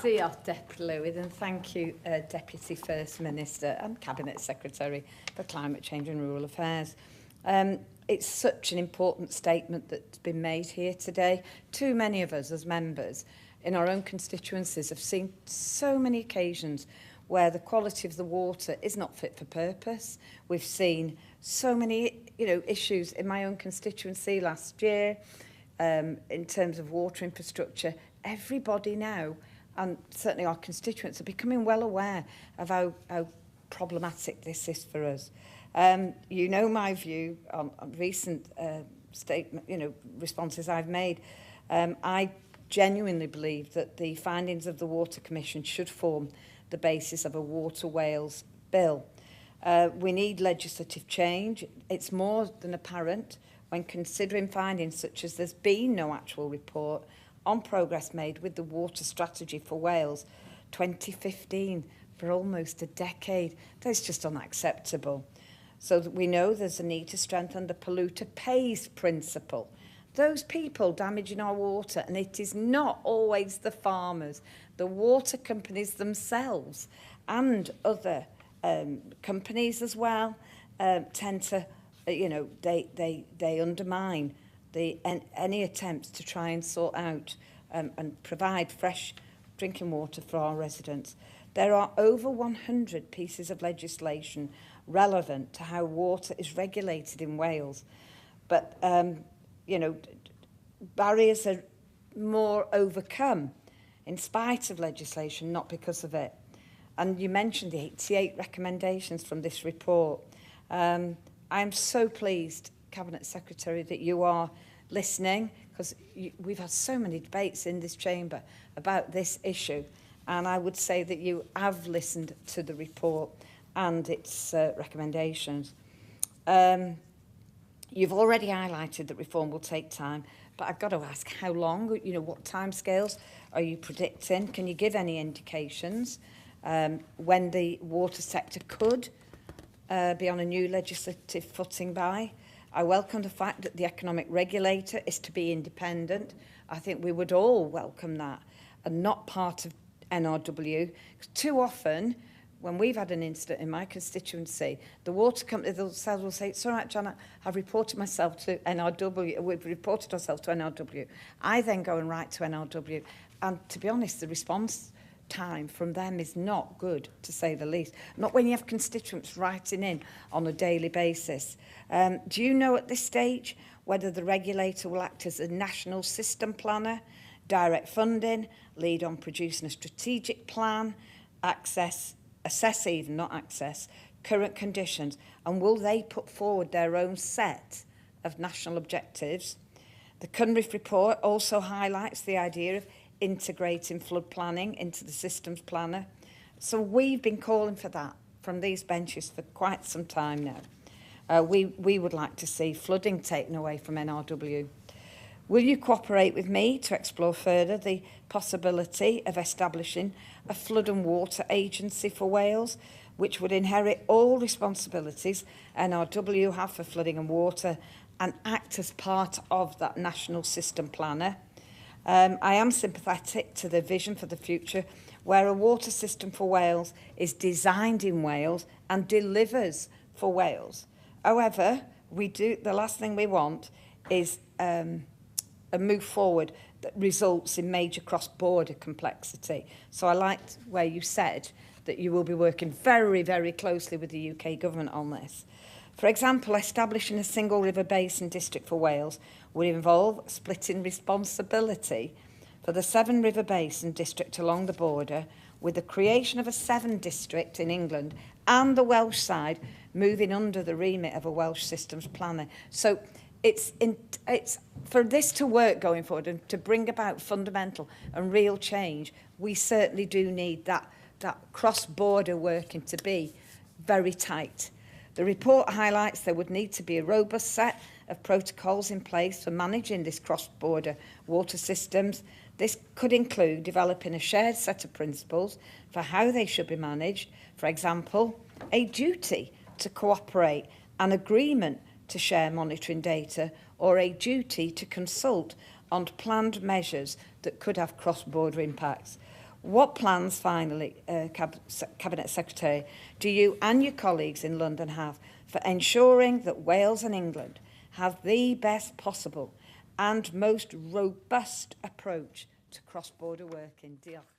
Deputy Lewis, and thank you, Deputy First Minister and Cabinet Secretary for Climate Change and Rural Affairs. It's such an important statement that's been made here today. Too many of us as members in our own constituencies have seen so many occasions where the quality of the water is not fit for purpose. We've seen so many, issues in my own constituency last year in terms of water infrastructure. Everybody now, and certainly our constituents, are becoming well aware of how problematic this is for us. You know my view on recent statement, responses I've made. I genuinely believe that the findings of the Water Commission should form the basis of a Water Wales bill. We need legislative change. It's more than apparent when considering findings such as there's been no actual report on progress made with the water strategy for Wales 2015 for almost a decade. That's just unacceptable. So that we know there's a need to strengthen the polluter pays principle. Those people damaging our water, and it is not always the farmers, the water companies themselves and other companies as well tend to, they undermine any attempts to try and sort out and provide fresh drinking water for our residents. There are over 100 pieces of legislation relevant to how water is regulated in Wales. But, barriers are more overcome in spite of legislation, not because of it. And you mentioned the 88 recommendations from this report. I am so pleased, Cabinet Secretary, that you are listening, because we've had so many debates in this chamber about this issue. And I would say that you have listened to the report and its recommendations. You've already highlighted that reform will take time, but I've got to ask how long, what timescales are you predicting? Can you give any indications when the water sector could be on a new legislative footing by? I welcome the fact that the economic regulator is to be independent. I think we would all welcome that and not part of NRW. Too often, when we've had an incident in my constituency, the water company themselves will say, it's all right, Janet, I've reported myself to NRW. We've reported ourselves to NRW. I then go and write to NRW. And to be honest, the response time from them is not good, to say the least. Not when you have constituents writing in on a daily basis. Do you know at this stage whether the regulator will act as a national system planner, direct funding, lead on producing a strategic plan, assess even, not access, current conditions, and will they put forward their own set of national objectives? The Cunriff report also highlights the idea of integrating flood planning into the systems planner. So we've been calling for that from these benches for quite some time now. We would like to see flooding taken away from NRW. Will you cooperate with me to explore further the possibility of establishing a flood and water agency for Wales, which would inherit all responsibilities NRW have for flooding and water and act as part of that national system planner? I am sympathetic to the vision for the future where a water system for Wales is designed in Wales and delivers for Wales. However, the last thing we want is a move forward that results in major cross-border complexity. So I liked where you said that you will be working very, very closely with the UK government on this. For example, establishing a single river basin district for Wales would involve splitting responsibility for the 7 river basin district along the border, with the creation of a 7 district in England and the Welsh side moving under the remit of a Welsh systems planner. So it's for this to work going forward and to bring about fundamental and real change, we certainly do need that cross-border working to be very tight. The report highlights there would need to be a robust set of protocols in place for managing this cross-border water systems. This could include developing a shared set of principles for how they should be managed. For example, a duty to cooperate, an agreement to share monitoring data, or a duty to consult on planned measures that could have cross-border impacts. What plans, finally, Cabinet Secretary, do you and your colleagues in London have for ensuring that Wales and England have the best possible and most robust approach to cross-border working? Diolch.